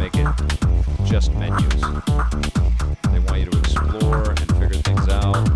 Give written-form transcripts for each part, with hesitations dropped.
make it just menus. They want you to explore and figure things out.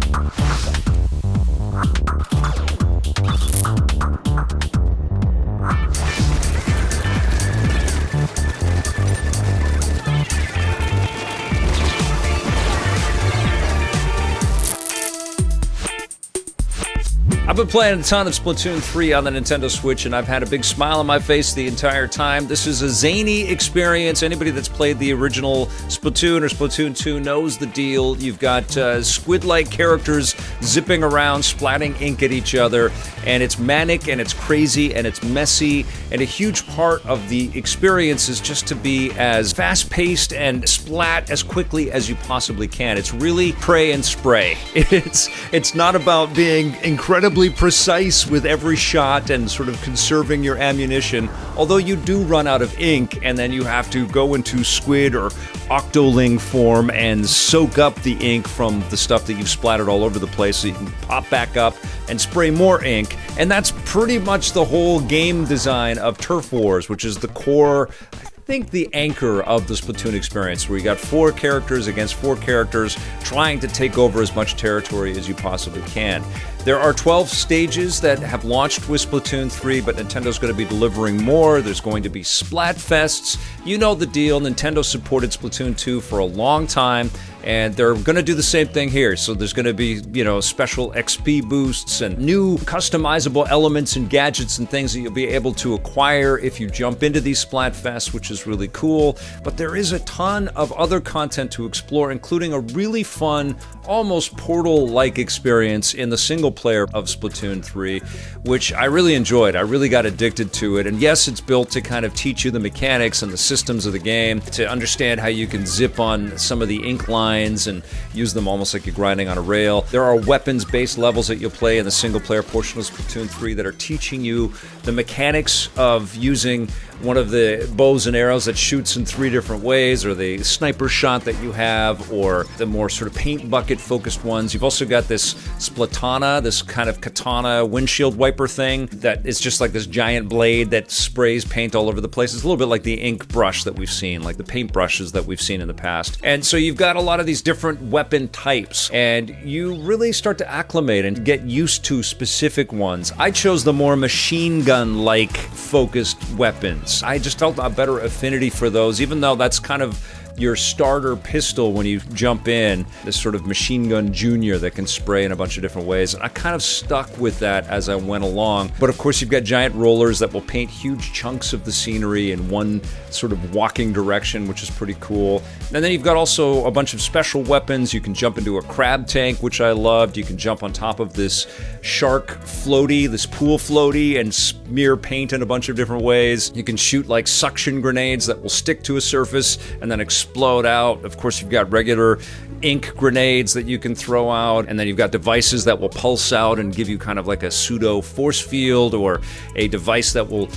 I've been playing a ton of Splatoon 3 on the Nintendo Switch, and I've had a big smile on my face the entire time. This is a zany experience. Anybody that's played the original Splatoon or Splatoon 2 knows the deal. You've got squid-like characters zipping around, splatting ink at each other, and it's manic, and it's crazy, and it's messy, and a huge part of the experience is just to be as fast-paced and splat as quickly as you possibly can. It's really pray and spray. It's not about being incredibly precise with every shot and sort of conserving your ammunition, although you do run out of ink and then you have to go into squid or octoling form and soak up the ink from the stuff that you've splattered all over the place so you can pop back up and spray more ink. And that's pretty much the whole game design of Turf Wars, which is the core, I think, the anchor of the Splatoon experience, where you got 4 characters against 4 characters trying to take over as much territory as you possibly can. There are 12 stages that have launched with Splatoon 3, but Nintendo's going to be delivering more. There's going to be Splatfests. You know the deal. Nintendo supported Splatoon 2 for a long time, and they're going to do the same thing here. So there's going to be, special XP boosts and new customizable elements and gadgets and things that you'll be able to acquire if you jump into these Splatfests, which is really cool. But there is a ton of other content to explore, including a really fun, almost Portal-like experience in the single player of Splatoon 3, which I really enjoyed. I really got addicted to it. And yes, it's built to kind of teach you the mechanics and the systems of the game, to understand how you can zip on some of the ink lines and use them almost like you're grinding on a rail. There are weapons-based levels that you'll play in the single-player portion of Splatoon 3 that are teaching you the mechanics of using one of the bows and arrows that shoots in 3 different ways, or the sniper shot that you have, or the more sort of paint bucket focused ones. You've also got this Splatana, this kind of katana windshield wiper thing that is just like this giant blade that sprays paint all over the place. It's a little bit like the ink brush that we've seen, like the paint brushes that we've seen in the past. And so you've got a lot of these different weapon types, and you really start to acclimate and get used to specific ones. I chose the more machine gun-like focused weapons. I just felt a better affinity for those, even though that's kind of your starter pistol when you jump in, this sort of machine gun junior that can spray in a bunch of different ways. And I kind of stuck with that as I went along. But of course, you've got giant rollers that will paint huge chunks of the scenery in one sort of walking direction, which is pretty cool. And then you've got also a bunch of special weapons. You can jump into a crab tank, which I loved. You can jump on top of this shark floaty, this pool floaty, and smear paint in a bunch of different ways. You can shoot like suction grenades that will stick to a surface and then explode out. Of course, you've got regular ink grenades that you can throw out, and then you've got devices that will pulse out and give you kind of like a pseudo force field, or a device that will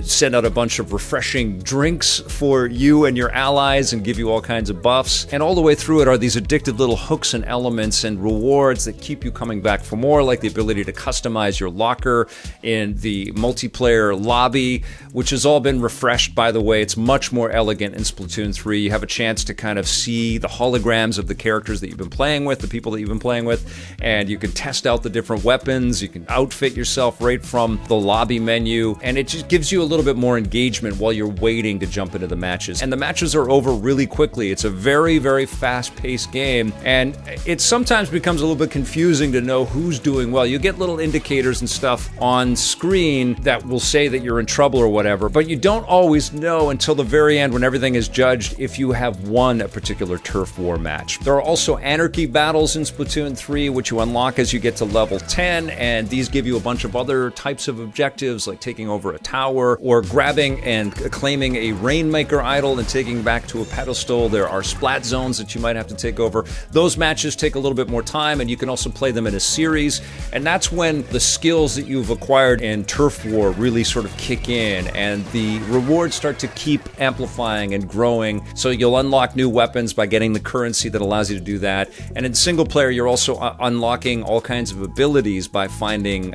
send out a bunch of refreshing drinks for you and your allies and give you all kinds of buffs. And all the way through it are these addictive little hooks and elements and rewards that keep you coming back for more, like the ability to customize your locker in the multiplayer lobby, which has all been refreshed, by the way. It's much more elegant in Splatoon 3. You have a chance to kind of see the holograms of the characters that you've been playing with, the people that you've been playing with, and you can test out the different weapons. You can outfit yourself right from the lobby menu, and it just gives you a little bit more engagement while you're waiting to jump into the matches. And the matches are over really quickly. It's a very, very fast-paced game, and it sometimes becomes a little bit confusing to know who's doing well. You get little indicators and stuff on screen that will say that you're in trouble or whatever, but you don't always know until the very end when everything is judged if you have won a particular turf war match. There are also anarchy battles in Splatoon 3, which you unlock as you get to level 10, and these give you a bunch of other types of objectives, like taking over a tower, or grabbing and claiming a Rainmaker idol and taking back to a pedestal. There are splat zones that you might have to take over. Those matches take a little bit more time, and you can also play them in a series, and that's when the skills that you've acquired in Turf War really sort of kick in, and the rewards start to keep amplifying and growing. So you'll unlock new weapons by getting the currency that allows allows you to do that. And in single player, you're also unlocking all kinds of abilities by finding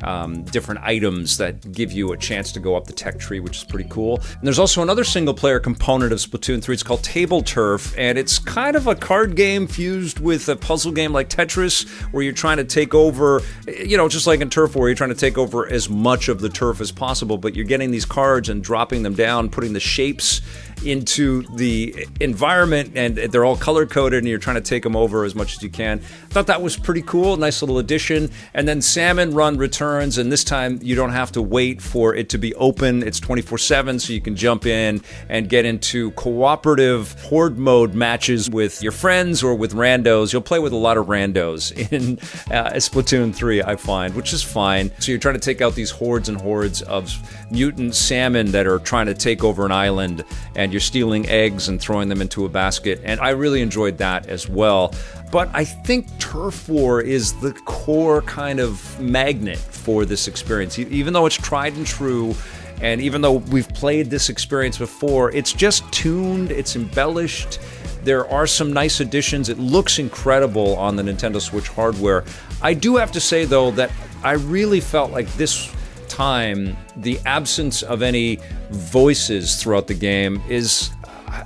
different items that give you a chance to go up the tech tree, which is pretty cool. And there's also another single player component of Splatoon 3. It's called Table Turf, and it's kind of a card game fused with a puzzle game like Tetris, where you're trying to take over, just like in Turf War, you're trying to take over as much of the turf as possible, but you're getting these cards and dropping them down, putting the shapes into the environment, and they're all color-coded, and you're trying to take them over as much as you can. I thought that was pretty cool, nice little addition. And then Salmon Run returns, and this time you don't have to wait for it to be open. It's 24/7, so you can jump in and get into cooperative horde mode matches with your friends or with randos. You'll play with a lot of randos in Splatoon 3, I find, which is fine. So you're trying to take out these hordes and hordes of mutant salmon that are trying to take over an island, and you're stealing eggs and throwing them into a basket, and I really enjoyed that as well. But I think Turf War is the core kind of magnet for this experience. Even though it's tried and true, and even though we've played this experience before, it's just tuned, it's embellished. There are some nice additions. It looks incredible on the Nintendo Switch hardware. I do have to say, though, that I really felt like this time, the absence of any voices throughout the game is,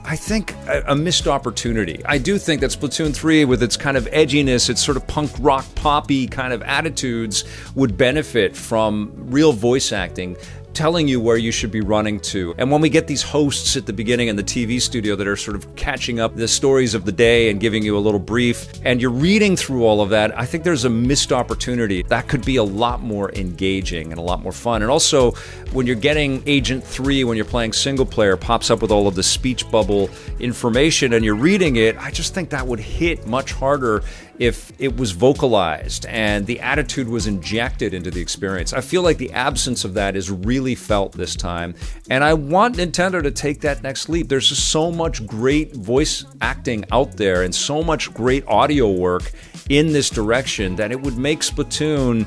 I think, a missed opportunity. I do think that Splatoon 3, with its kind of edginess, its sort of punk rock poppy kind of attitudes, would benefit from real voice acting, telling you where you should be running to. And when we get these hosts at the beginning in the TV studio that are sort of catching up the stories of the day and giving you a little brief, and you're reading through all of that, I think there's a missed opportunity. That could be a lot more engaging and a lot more fun. And also, when you're getting Agent 3, when you're playing single player, pops up with all of the speech bubble information and you're reading it, I just think that would hit much harder if it was vocalized and the attitude was injected into the experience. I feel like the absence of that is really felt this time, and I want Nintendo to take that next leap. There's just so much great voice acting out there and so much great audio work in this direction that it would make Splatoon,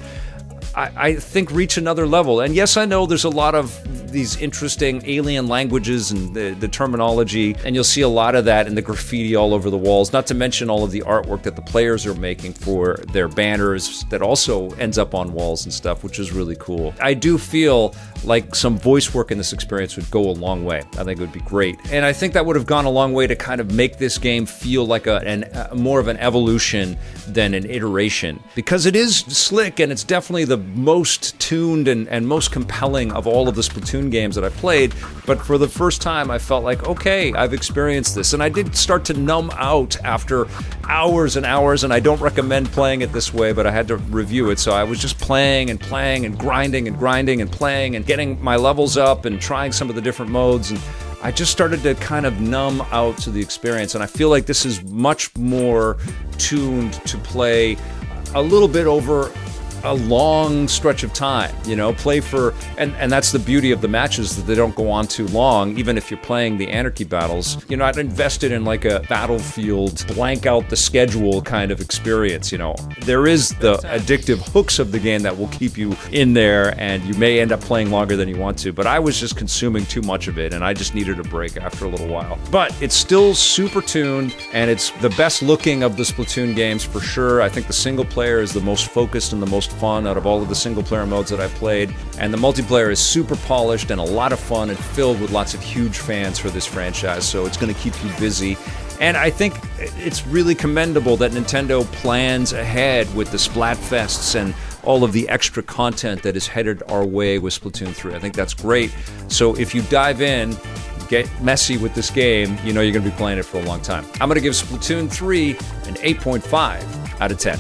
I think, reach another level. And yes, I know there's a lot of these interesting alien languages and the terminology, and you'll see a lot of that in the graffiti all over the walls, not to mention all of the artwork that the players are making for their banners that also ends up on walls and stuff, which is really cool. I do feel like some voice work in this experience would go a long way. I think it would be great. And I think that would have gone a long way to kind of make this game feel like a more of an evolution than an iteration, because it is slick and it's definitely the most tuned and most compelling of all of the Splatoon games that I played. But for the first time, I felt like, okay, I've experienced this. And I did start to numb out after hours and hours, and I don't recommend playing it this way, but I had to review it. So I was just playing and playing and grinding and grinding and playing and getting my levels up and trying some of the different modes, and I just started to kind of numb out to the experience. And I feel like this is much more tuned to play a little bit over a long stretch of time, play for, and that's the beauty of the matches, that they don't go on too long, even if you're playing the anarchy battles. You're not invested in like a Battlefield, blank out the schedule kind of experience, There is the addictive hooks of the game that will keep you in there, and you may end up playing longer than you want to, but I was just consuming too much of it, and I just needed a break after a little while. But it's still super tuned, and it's the best looking of the Splatoon games for sure. I think the single player is the most focused and the most fun out of all of the single player modes that I've played, and the multiplayer is super polished and a lot of fun and filled with lots of huge fans for this franchise, so it's going to keep you busy. And I think it's really commendable that Nintendo plans ahead with the Splatfests and all of the extra content that is headed our way with Splatoon 3. I think that's great. So if you dive in, get messy with this game, you're going to be playing it for a long time. I'm going to give Splatoon 3 an 8.5 out of 10.